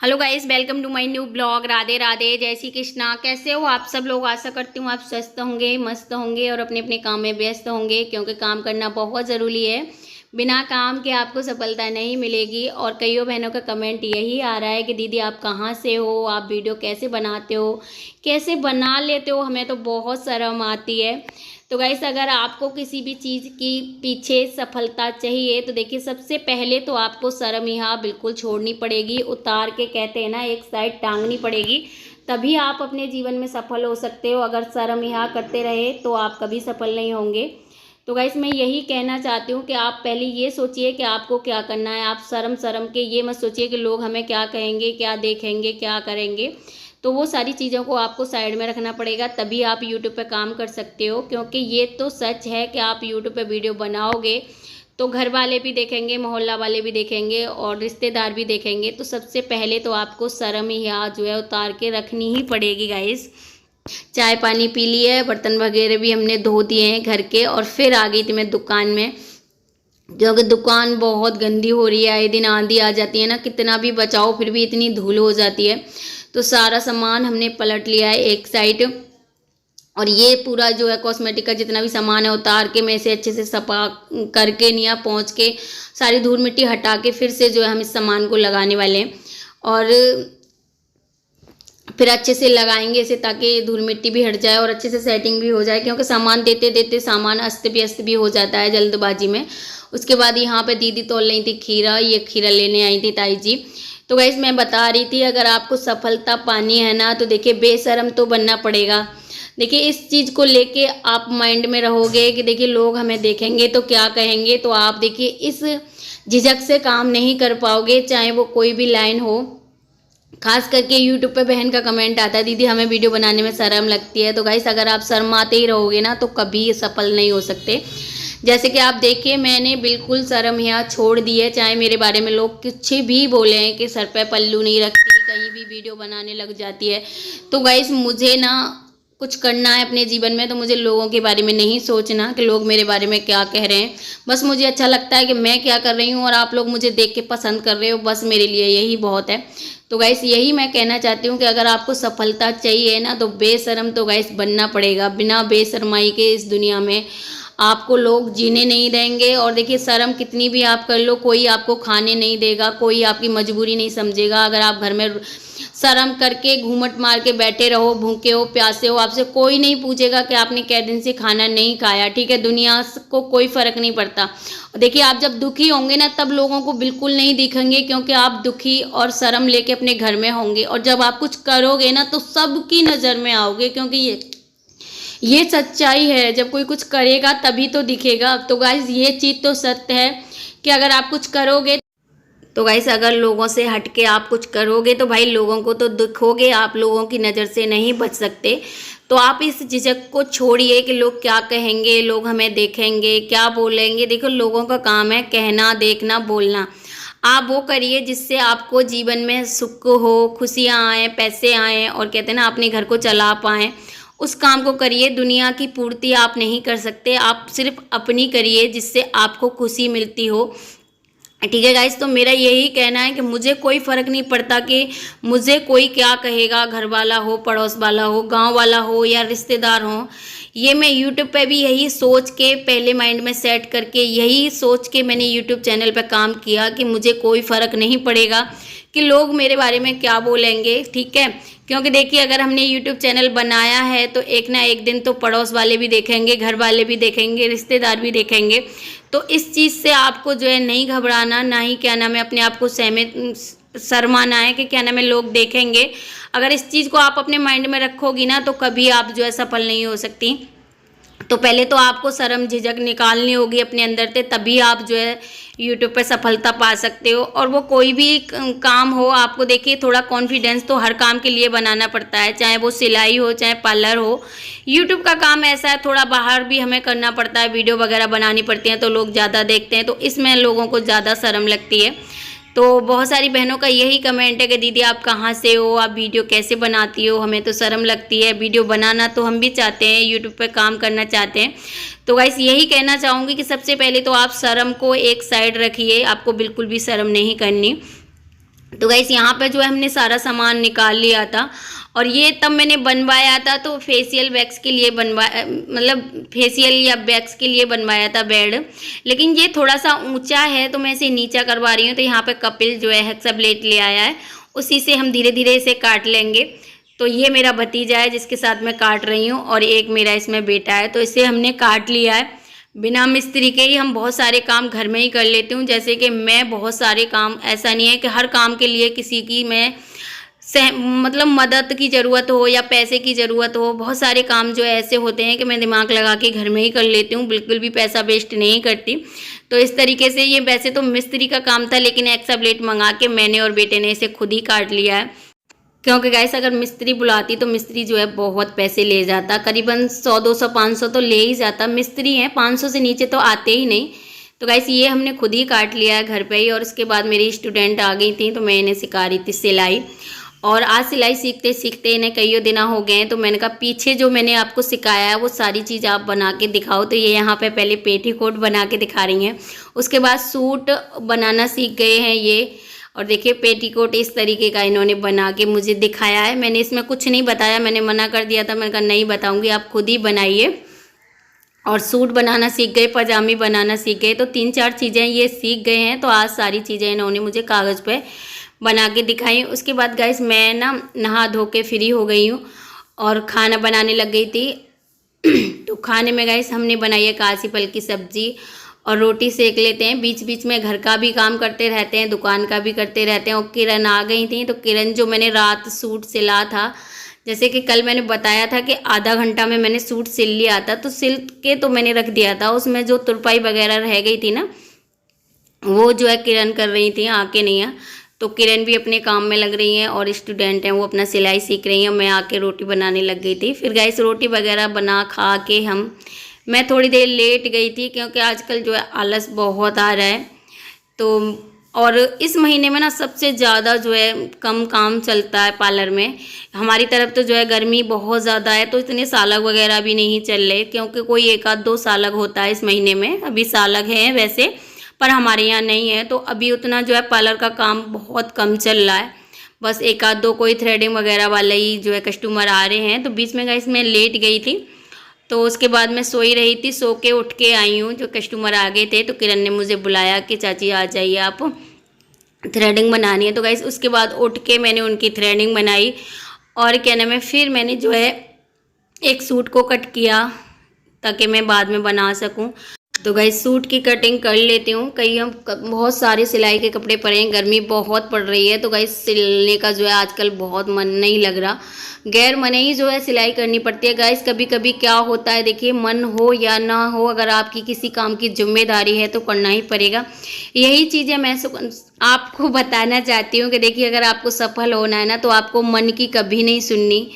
Hello guys, welcome to my new blog. Radhe Radhe, जय श्री कृष्णा। कैसे हो आप सब लोग? आशा करती हूँ आप स्वस्थ होंगे, मस्त होंगे और अपने अपने काम में व्यस्त होंगे, क्योंकि काम करना बहुत ज़रूरी है। बिना काम के आपको सफलता नहीं मिलेगी। और कईयों बहनों का कमेंट यही आ रहा है कि दीदी आप कहाँ से हो, आप वीडियो कैसे बनाते हो, कैसे बना लेते हो, हमें तो बहुत शर्म आती है। तो गाइस, अगर आपको किसी भी चीज़ की पीछे सफलता चाहिए तो देखिए, सबसे पहले तो आपको शर्म यहाँ बिल्कुल छोड़नी पड़ेगी, उतार के कहते हैं ना, एक साइड टांगनी पड़ेगी, तभी आप अपने जीवन में सफल हो सकते हो। अगर शर्म यहाँ करते रहे तो आप कभी सफल नहीं होंगे। तो गाइस, मैं यही कहना चाहती हूँ कि आप पहले ये सोचिए कि आपको क्या करना है। आप शर्म शर्म के ये मत सोचिए कि लोग हमें क्या कहेंगे, क्या देखेंगे, क्या करेंगे। तो वो सारी चीज़ों को आपको साइड में रखना पड़ेगा, तभी आप यूट्यूब पे काम कर सकते हो। क्योंकि ये तो सच है कि आप यूट्यूब पे वीडियो बनाओगे तो घर वाले भी देखेंगे, मोहल्ला वाले भी देखेंगे और रिश्तेदार भी देखेंगे। तो सबसे पहले तो आपको शर्म यहाँ जो है उतार के रखनी ही पड़ेगी गाइस। चाय पानी पी लिया है, बर्तन वगैरह भी हमने धो दिए हैं घर के, और फिर आ गई थी मैं दुकान में, क्योंकि दुकान बहुत गंदी हो रही है। आए दिन आंधी आ जाती है ना, कितना भी बचाओ फिर भी इतनी धूल हो जाती है। तो सारा सामान हमने पलट लिया है एक साइड, और ये पूरा जो है कॉस्मेटिक का जितना भी सामान है उतार के मैं इसे अच्छे से सफा करके निया पहुँच के सारी धूल मिट्टी हटा के फिर से जो है हम इस सामान को लगाने वाले हैं। और फिर अच्छे से लगाएंगे इसे, ताकि धूल मिट्टी भी हट जाए और अच्छे से सेटिंग भी हो जाए, क्योंकि सामान देते देते सामान अस्त व्यस्त भी हो जाता है जल्दबाजी में। उसके बाद यहाँ पे दीदी तोल रही थी खीरा, ये खीरा लेने आई थी ताई जी। तो गाइस, मैं बता रही थी, अगर आपको सफलता पानी है ना तो देखिए बेशर्म तो बनना पड़ेगा। देखिए, इस चीज़ को लेके आप माइंड में रहोगे कि देखिए लोग हमें देखेंगे तो क्या कहेंगे, तो आप देखिए इस झिझक से काम नहीं कर पाओगे, चाहे वो कोई भी लाइन हो। खास करके यूट्यूब पे बहन का कमेंट आता है, दीदी हमें वीडियो बनाने में शर्म लगती है। तो गाइस, अगर आप शर्माते ही रहोगे ना तो कभी सफल नहीं हो सकते। जैसे कि आप देखिए, मैंने बिल्कुल शर्म यहाँ छोड़ दी है, चाहे मेरे बारे में लोग कुछ भी बोले हैं कि सर पे पल्लू नहीं रखती, कहीं भी वीडियो बनाने लग जाती है। तो गाइस, मुझे ना कुछ करना है अपने जीवन में, तो मुझे लोगों के बारे में नहीं सोचना कि लोग मेरे बारे में क्या कह रहे हैं। बस मुझे अच्छा लगता है कि मैं क्या कर रही हूँ और आप लोग मुझे देख के पसंद कर रहे हो, बस मेरे लिए यही बहुत है। तो गाइस, यही मैं कहना चाहती हूँ कि अगर आपको सफलता चाहिए ना तो बेशर्म तो गाइस बनना पड़ेगा। बिना बेशर्माई के इस दुनिया में आपको लोग जीने नहीं देंगे। और देखिए, शर्म कितनी भी आप कर लो, कोई आपको खाने नहीं देगा, कोई आपकी मजबूरी नहीं समझेगा। अगर आप घर में शर्म करके घूमट मार के बैठे रहो, भूखे हो, प्यासे हो, आपसे कोई नहीं पूछेगा कि आपने कै दिन से खाना नहीं खाया, ठीक है। दुनिया को कोई फर्क नहीं पड़ता। देखिए, आप जब दुखी होंगे ना तब लोगों को बिल्कुल नहीं दिखेंगे, क्योंकि आप दुखी और शर्म लेके अपने घर में होंगे। और जब आप कुछ करोगे ना तो सबकी नज़र में आओगे, क्योंकि ये सच्चाई है। जब कोई कुछ करेगा तभी तो दिखेगा। तो गाइस, ये चीज़ तो सत्य है कि अगर आप कुछ करोगे, तो गाइस अगर लोगों से हट के आप कुछ करोगे तो भाई लोगों को तो दिखोगे, आप लोगों की नज़र से नहीं बच सकते। तो आप इस झिझक को छोड़िए कि लोग क्या कहेंगे, लोग हमें देखेंगे, क्या बोलेंगे। देखो, लोगों का काम है कहना, देखना, बोलना। आप वो करिए जिससे आपको जीवन में सुख हो, खुशियाँ आएँ, पैसे आएँ, और कहते हैं ना अपने घर को चला पाएँ, उस काम को करिए। दुनिया की पूर्ति आप नहीं कर सकते, आप सिर्फ अपनी करिए जिससे आपको खुशी मिलती हो, ठीक है गाइस। तो मेरा यही कहना है कि मुझे कोई फ़र्क नहीं पड़ता कि मुझे कोई क्या कहेगा, घर वाला हो, पड़ोस वाला हो, गांव वाला हो या रिश्तेदार हो। ये मैं यूट्यूब पे भी यही सोच के पहले माइंड में सेट करके यही सोच के मैंने यूट्यूब चैनल पे काम किया कि मुझे कोई फ़र्क नहीं पड़ेगा कि लोग मेरे बारे में क्या बोलेंगे, ठीक है। क्योंकि देखिए, अगर हमने यूट्यूब चैनल बनाया है तो एक ना एक दिन तो पड़ोस वाले भी देखेंगे, घर वाले भी देखेंगे, रिश्तेदार भी देखेंगे। तो इस चीज़ से आपको जो है नहीं घबराना, ना ही क्या नाम है अपने आप को शर्माना है कि क्या नाम है लोग देखेंगे। अगर इस चीज़ को आप अपने माइंड में रखोगी ना तो कभी आप जो है सफल नहीं हो सकती। तो पहले तो आपको शर्म झिझक निकालनी होगी अपने अंदर से, तभी आप जो है यूट्यूब पे सफलता पा सकते हो। और वो कोई भी काम हो, आपको देखिए थोड़ा कॉन्फिडेंस तो हर काम के लिए बनाना पड़ता है, चाहे वो सिलाई हो, चाहे पार्लर हो। यूट्यूब का काम ऐसा है, थोड़ा बाहर भी हमें करना पड़ता है, वीडियो वगैरह बनानी पड़ती हैं, तो लोग ज़्यादा देखते हैं, तो इसमें लोगों को ज़्यादा शर्म लगती है। तो बहुत सारी बहनों का यही कमेंट है कि दीदी आप कहाँ से हो, आप वीडियो कैसे बनाती हो, हमें तो शर्म लगती है। वीडियो बनाना तो हम भी चाहते हैं, यूट्यूब पे काम करना चाहते हैं। तो गाइस, यही कहना चाहूँगी कि सबसे पहले तो आप शर्म को एक साइड रखिए, आपको बिल्कुल भी शर्म नहीं करनी। तो गाइस यहाँ पे जो है हमने सारा सामान निकाल लिया था, और ये तब मैंने बनवाया था तो फेशियल वैक्स के लिए बनवाया, मतलब फेशियल या वैक्स के लिए बनवाया था बेड। लेकिन ये थोड़ा सा ऊंचा है तो मैं इसे नीचा करवा रही हूँ। तो यहाँ पे कपिल जो है हेक्सा ब्लेड ले आया है, उसी से हम धीरे धीरे इसे काट लेंगे। तो ये मेरा भतीजा है जिसके साथ मैं काट रही हूँ, और एक मेरा इसमें बेटा है। तो इसे हमने काट लिया है। बिना मिस्त्री के ही हम बहुत सारे काम घर में ही कर लेती हूँ। जैसे कि मैं बहुत सारे काम, ऐसा नहीं है कि हर काम के लिए किसी की मैं मतलब मदद की ज़रूरत हो या पैसे की ज़रूरत हो। बहुत सारे काम जो ऐसे होते हैं कि मैं दिमाग लगा के घर में ही कर लेती हूँ, बिल्कुल भी पैसा वेस्ट नहीं करती। तो इस तरीके से ये वैसे तो मिस्त्री का काम था, लेकिन एक्स्ट्रा ब्लेड मंगा के मैंने और बेटे ने इसे खुद ही काट लिया है। क्योंकि गाइस अगर मिस्त्री बुलाती तो मिस्त्री जो है बहुत पैसे ले जाता, करीबन 100 200 500 तो ले ही जाता। मिस्त्री हैं 500 से नीचे तो आते ही नहीं। तो गाइस ये हमने खुद ही काट लिया है घर पे ही। और उसके बाद मेरी स्टूडेंट आ गई थी तो मैं इन्हें सिखा रही थी सिलाई। और आज सिलाई सीखते सीखते इन्हें कई दिन हो गए हैं, तो मैंने कहा पीछे जो मैंने आपको सिखाया है वो सारी चीज़ आप बना के दिखाओ। तो ये यहाँ पे पहले पेटीकोट बना के दिखा रही हैं, उसके बाद सूट बनाना सीख गए हैं ये। और देखिए पेटीकोट इस तरीके का इन्होंने बना के मुझे दिखाया है। मैंने इसमें कुछ नहीं बताया, मैंने मना कर दिया था, मैंने कहा नहीं बताऊंगी, आप खुद ही बनाइए। और सूट बनाना सीख गए, पजामी बनाना सीख गए। तो 3-4 चीज़ें ये सीख गए हैं। तो आज सारी चीज़ें इन्होंने मुझे कागज़ पे बना के दिखाई। उसके बाद गाइस मैं ना नहा धो के फ्री हो गई हूँ और खाना बनाने लग गई थी। तो खाने में गाइस हमने बनाई है कासी फल की सब्जी और रोटी सेक लेते हैं। बीच बीच में घर का भी काम करते रहते हैं, दुकान का भी करते रहते हैं। और किरण आ गई थी, तो किरण जो मैंने रात सूट सिला था, जैसे कि कल मैंने बताया था कि आधा घंटा में मैंने सूट सिल लिया था, तो सिल के तो मैंने रख दिया था। उसमें जो तुरपाई वगैरह रह गई थी ना, वो जो है किरण कर रही थी आके नहीं है। तो किरण भी अपने काम में लग रही हैं और स्टूडेंट हैं वो अपना सिलाई सीख रही हैं। मैं आके रोटी बनाने लग गई थी। फिर गाइस रोटी वगैरह बना खा के मैं थोड़ी देर लेट गई थी, क्योंकि आजकल जो है आलस बहुत आ रहा है। तो और इस महीने में ना सबसे ज़्यादा जो है कम काम चलता है पार्लर में। हमारी तरफ तो जो है गर्मी बहुत ज़्यादा है, तो इतने सालग वगैरह भी नहीं चल रहे, क्योंकि कोई 1-2 सालग होता है इस महीने में। अभी सालग हैं वैसे, पर हमारे यहाँ नहीं है। तो अभी उतना जो है पार्लर का काम बहुत कम चल रहा है। बस 1-2 कोई थ्रेडिंग वगैरह वाले ही जो है कस्टमर आ रहे हैं। तो बीच में गाइस मैं लेट गई थी, तो उसके बाद मैं सोई रही थी। सो के उठ के आई हूँ, जो कस्टमर आ गए थे। तो किरण ने मुझे बुलाया कि चाची आ जाइए, आप थ्रेडिंग बनानी है। तो गाइस उसके बाद उठ के मैंने उनकी थ्रेडिंग बनाई। और क्या नाम है, फिर मैंने जो है एक सूट को कट किया ताकि मैं बाद में बना सकूं। तो गाइस सूट की कटिंग कर लेती हूँ। कई हम बहुत सारे सिलाई के कपड़े पड़े हैं, गर्मी बहुत पड़ रही है। तो गाइस सिलने का जो है आजकल बहुत मन नहीं लग रहा, गैर मन ही जो है सिलाई करनी पड़ती है। गाइस कभी कभी क्या होता है, देखिए मन हो या ना हो, अगर आपकी किसी काम की जिम्मेदारी है तो करना ही पड़ेगा। यही चीज़ें मैं आपको बताना चाहती हूँ कि देखिए अगर आपको सफल होना है ना, तो आपको मन की कभी नहीं सुननी।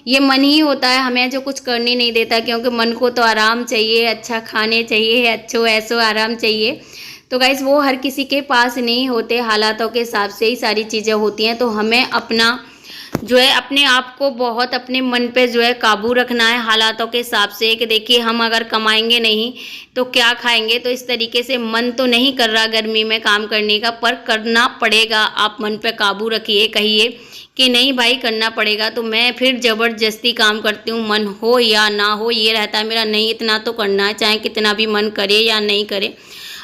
ये मन ही होता है हमें जो कुछ करने नहीं देता, क्योंकि मन को तो आराम चाहिए, अच्छा खाने चाहिए, अच्छो ऐसो आराम चाहिए। तो गाइस वो हर किसी के पास नहीं होते, हालातों के हिसाब से ही सारी चीज़ें होती हैं। तो हमें अपना जो है अपने आप को बहुत अपने मन पे जो है काबू रखना है हालातों के हिसाब से, कि देखिए हम अगर कमाएंगे नहीं तो क्या खाएंगे। तो इस तरीके से मन तो नहीं कर रहा गर्मी में काम करने का, पर करना पड़ेगा। आप मन पे काबू रखिए, कहिए कि नहीं भाई करना पड़ेगा। तो मैं फिर ज़बरदस्ती काम करती हूँ, मन हो या ना हो ये रहता है मेरा, नहीं इतना तो करना है, चाहे कितना भी मन करे या नहीं करे।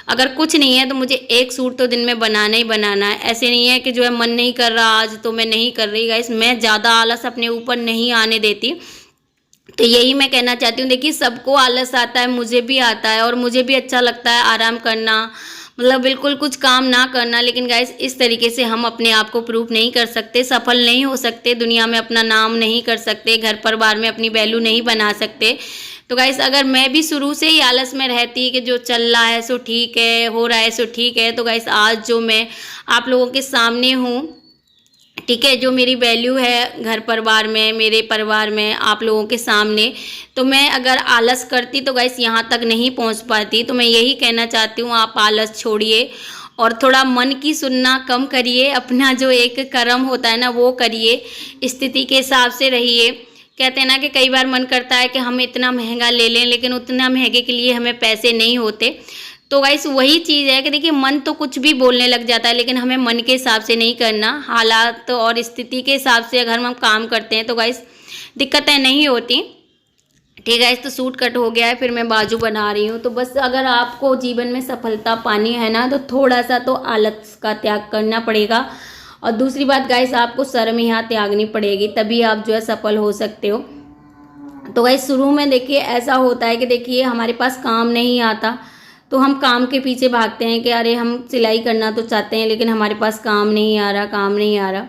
अगर कुछ नहीं है तो मुझे एक सूट तो दिन में बनाना ही बनाना है। ऐसे नहीं है कि जो है मन नहीं कर रहा आज तो मैं नहीं कर रही। गाइस मैं ज़्यादा आलस अपने ऊपर नहीं आने देती। तो यही मैं कहना चाहती हूँ, देखिए सबको आलस आता है, मुझे भी आता है, और मुझे भी अच्छा लगता है आराम करना, मतलब बिल्कुल कुछ काम ना करना। लेकिन गाइस इस तरीके से हम अपने आप को प्रूव नहीं कर सकते, सफल नहीं हो सकते, दुनिया में अपना नाम नहीं कर सकते, घर परिवार में अपनी वैल्यू नहीं बना सकते। तो गाइस अगर मैं भी शुरू से ही आलस में रहती कि जो चल रहा है सो ठीक है, हो रहा है सो ठीक है, तो गाइस आज जो मैं आप लोगों के सामने हूँ, ठीक है, जो मेरी वैल्यू है घर परिवार में, मेरे परिवार में, आप लोगों के सामने, तो मैं अगर आलस करती तो गाइस यहाँ तक नहीं पहुँच पाती। तो मैं यही कहना चाहती हूँ, आप आलस छोड़िए और थोड़ा मन की सुनना कम करिए, अपना जो एक कर्म होता है ना वो करिए, स्थिति के हिसाब से रहिए। कहते हैं ना कि कई बार मन करता है कि हम इतना महंगा ले लें, लेकिन उतना महंगे के लिए हमें पैसे नहीं होते। तो गाइस वही चीज़ है कि देखिए मन तो कुछ भी बोलने लग जाता है, लेकिन हमें मन के हिसाब से नहीं करना, हालात और स्थिति के हिसाब से अगर हम काम करते हैं तो गाइस दिक्कतें नहीं होती। ठीक है, तो सूट कट हो गया है, फिर मैं बाजू बना रही हूँ। तो बस अगर आपको जीवन में सफलता पानी है ना, तो थोड़ा सा तो आलस का त्याग करना पड़ेगा। और दूसरी बात गाइस, आपको शर्म यहाँ त्यागनी पड़ेगी, तभी आप जो है सफल हो सकते हो। तो गाइस शुरू में देखिए ऐसा होता है कि देखिए हमारे पास काम नहीं आता, तो हम काम के पीछे भागते हैं कि अरे हम सिलाई करना तो चाहते हैं, लेकिन हमारे पास काम नहीं आ रहा, काम नहीं आ रहा।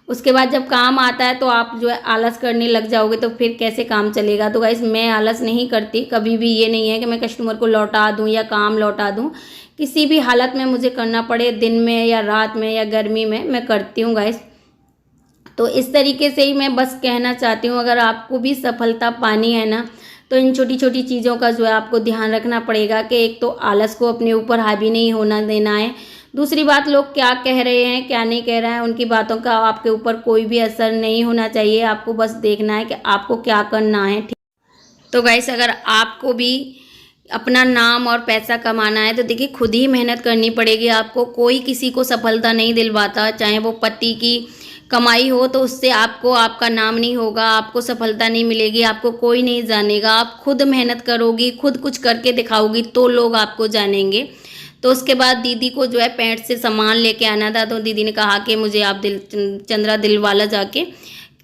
उसके बाद जब काम आता है तो आप जो है आलस करने लग जाओगे, तो फिर कैसे काम चलेगा। तो गाइस मैं आलस नहीं करती कभी भी, ये नहीं है कि मैं कस्टमर को लौटा दूं या काम लौटा दूं, किसी भी हालत में मुझे करना पड़े, दिन में या रात में या गर्मी में, मैं करती हूँ गाइस। तो इस तरीके से ही मैं बस कहना चाहती हूँ, अगर आपको भी सफलता पानी है ना, तो इन छोटी छोटी चीज़ों का जो है आपको ध्यान रखना पड़ेगा कि एक तो आलस को अपने ऊपर हावी नहीं होना देना है। दूसरी बात, लोग क्या कह रहे हैं क्या नहीं कह रहे हैं, उनकी बातों का आपके ऊपर कोई भी असर नहीं होना चाहिए। आपको बस देखना है कि आपको क्या करना है। ठीक, तो गाइस अगर आपको भी अपना नाम और पैसा कमाना है तो देखिए खुद ही मेहनत करनी पड़ेगी आपको। कोई किसी को सफलता नहीं दिलवाता, चाहे वो पति की कमाई हो तो उससे आपको आपका नाम नहीं होगा, आपको सफलता नहीं मिलेगी, आपको कोई नहीं जानेगा। आप खुद मेहनत करोगी, खुद कुछ करके दिखाओगी तो लोग आपको जानेंगे। तो उसके बाद दीदी को जो है पैंट से सामान लेके आना था, तो दीदी ने कहा कि मुझे आप चंद्रा दिलवाला जाके,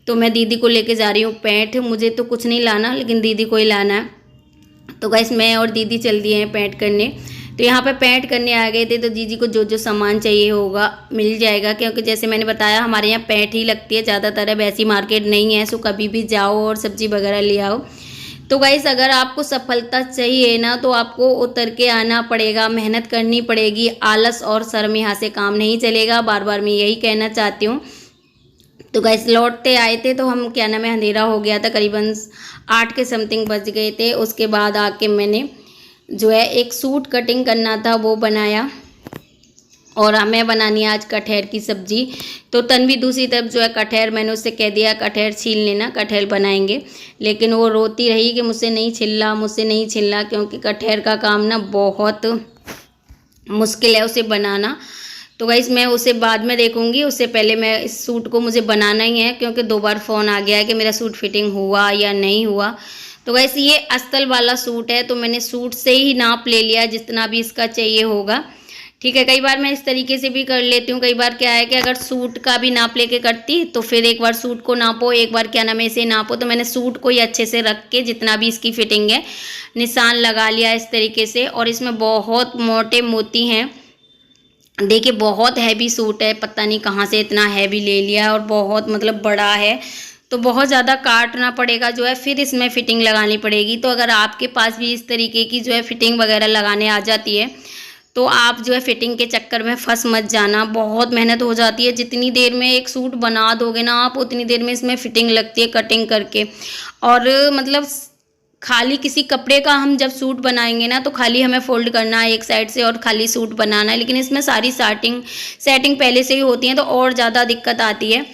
तो मैं दीदी को लेके जा रही हूँ पैंट। मुझे तो कुछ नहीं लाना, लेकिन दीदी को ही लाना है। तो गाइस मैं और दीदी चल दिए हैं पैंट करने। तो यहाँ पे पैंट करने आ गए थे, तो दीदी को जो जो सामान चाहिए होगा मिल जाएगा, क्योंकि जैसे मैंने बताया हमारे यहाँ पैंट ही लगती है ज़्यादातर, अब ऐसी मार्केट नहीं है, सो कभी भी जाओ और सब्जी वगैरह ले आओ। तो गाइस अगर आपको सफलता चाहिए ना, तो आपको उतर के आना पड़ेगा, मेहनत करनी पड़ेगी। आलस और शर्म यहाँ से काम नहीं चलेगा, बार बार मैं यही कहना चाहती हूँ। तो गाइस लौटते आए थे तो हम क्या नाम है, अंधेरा हो गया था, करीबन 8 के समथिंग बज गए थे। उसके बाद आके मैंने जो है एक सूट कटिंग करना था वो बनाया, और हमें बनानी है आज कटहल की सब्जी। तो तन्वी दूसरी तरफ जो है कटहल, मैंने उससे कह दिया कटहल छील लेना, कटहल बनाएंगे, लेकिन वो रोती रही कि मुझसे नहीं छिल्ला, मुझसे नहीं छिल्ला, क्योंकि कटहल का काम ना बहुत मुश्किल है उसे बनाना। तो गाइस मैं उसे बाद में देखूंगी, उससे पहले मैं इस सूट को मुझे बनाना ही है, क्योंकि 2 बार फ़ोन आ गया है कि मेरा सूट फिटिंग हुआ या नहीं हुआ। तो गाइस ये अस्तर वाला सूट है, तो मैंने सूट से ही नाप ले लिया जितना भी इसका चाहिए होगा। ठीक है, कई बार मैं इस तरीके से भी कर लेती हूँ। कई बार क्या है कि अगर सूट का भी नाप लेके करती तो फिर एक बार सूट को नापो, एक बार क्या नाम है इसे नापो। तो मैंने सूट को ही अच्छे से रख के जितना भी इसकी फिटिंग है निशान लगा लिया इस तरीके से। और इसमें बहुत मोटे मोती हैं, देखिए बहुत हैवी सूट है, पता नहीं कहाँ से इतना हैवी ले लिया, और बहुत मतलब बड़ा है, तो बहुत ज़्यादा काटना पड़ेगा जो है, फिर इसमें फ़िटिंग लगानी पड़ेगी। तो अगर आपके पास भी इस तरीके की जो है फ़िटिंग वगैरह लगाने आ जाती है, तो आप जो है फ़िटिंग के चक्कर में फंस मत जाना। बहुत मेहनत हो जाती है, जितनी देर में एक सूट बना दोगे ना आप, उतनी देर में इसमें फ़िटिंग लगती है कटिंग करके। और मतलब खाली किसी कपड़े का हम जब सूट बनाएंगे ना, तो खाली हमें फोल्ड करना है एक साइड से और खाली सूट बनाना है, लेकिन इसमें सारी सेटिंग पहले से ही होती है, तो और ज़्यादा दिक्कत आती है।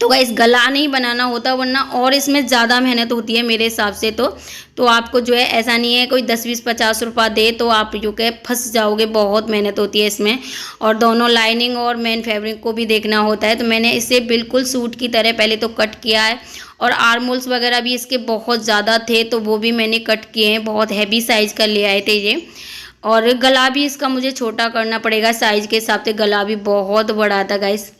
तो गाइस गला नहीं बनाना होता, वरना और इसमें ज़्यादा मेहनत होती है मेरे हिसाब से। तो आपको जो है ऐसा नहीं है कोई 10 20 50 रुपये दे तो आप जो के फंस जाओगे, बहुत मेहनत होती है इसमें। और दोनों लाइनिंग और मेन फैब्रिक को भी देखना होता है। तो मैंने इसे बिल्कुल सूट की तरह पहले तो कट किया है, और आर्मोल्स वगैरह भी इसके बहुत ज़्यादा थे, तो वो भी मैंने कट किए हैं। बहुत हैवी साइज़ का ले आए थे ये। और गला भी इसका मुझे छोटा करना पड़ेगा, साइज़ के हिसाब से गला भी बहुत बड़ा था गाइस।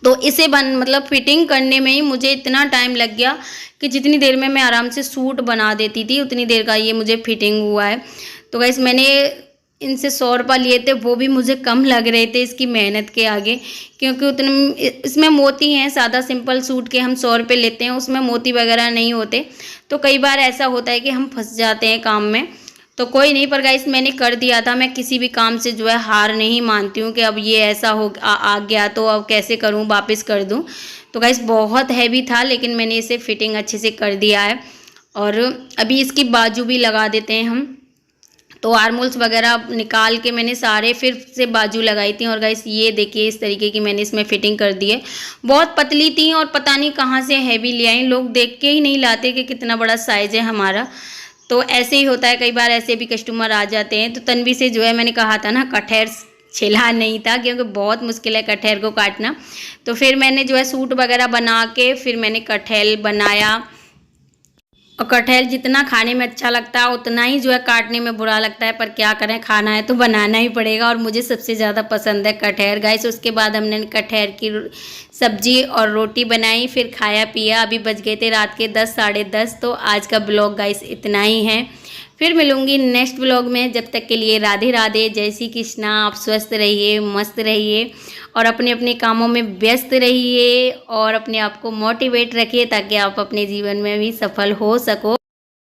तो इसे मतलब फिटिंग करने में ही मुझे इतना टाइम लग गया कि जितनी देर में मैं आराम से सूट बना देती थी, उतनी देर का ये मुझे फिटिंग हुआ है। तो गाइस मैंने इनसे 100 रुपये लिए थे, वो भी मुझे कम लग रहे थे इसकी मेहनत के आगे, क्योंकि उतने इसमें मोती हैं। सादा सिंपल सूट के हम 100 रुपये लेते हैं, उसमें मोती वगैरह नहीं होते। तो कई बार ऐसा होता है कि हम फंस जाते हैं काम में। तो कोई नहीं, पर गाइस मैंने कर दिया था। मैं किसी भी काम से जो है हार नहीं मानती हूँ कि अब ये ऐसा आ गया तो अब कैसे करूँ, वापस कर दूँ। तो गाइस बहुत हैवी था, लेकिन मैंने इसे फिटिंग अच्छे से कर दिया है। और अभी इसकी बाजू भी लगा देते हैं हम। तो आर्मोल्स वगैरह निकाल के मैंने सारे फिर से बाजू लगाई थी। और गाइस ये देखिए इस तरीके की मैंने इसमें फिटिंग कर दी है। बहुत पतली थी और पता नहीं कहाँ से हैवी ले आई, लोग देख के ही नहीं लाते कि कितना बड़ा साइज़ है हमारा। तो ऐसे ही होता है, कई बार ऐसे भी कस्टमर आ जाते हैं। तो तन्वी से जो है मैंने कहा था ना कटहर छिला नहीं था, क्योंकि बहुत मुश्किल है कटहल को काटना। तो फिर मैंने जो है सूट वगैरह बना के फिर मैंने कटहल बनाया। और कटहल जितना खाने में अच्छा लगता है उतना ही जो है काटने में बुरा लगता है, पर क्या करें, खाना है तो बनाना ही पड़ेगा। और मुझे सबसे ज़्यादा पसंद है कटहल गाइस। उसके बाद हमने कटहल की सब्जी और रोटी बनाई, फिर खाया पिया। अभी बज गए थे रात के 10 साढ़े 10। तो आज का ब्लॉग गाइस इतना ही है। फिर मिलूंगी नेक्स्ट ब्लॉग में। जब तक के लिए राधे राधे, जय श्री कृष्णा। आप स्वस्थ रहिए, मस्त रहिए और अपने अपने कामों में व्यस्त रहिए और अपने आप को मोटिवेट रखिए, ताकि आप अपने जीवन में भी सफल हो सको।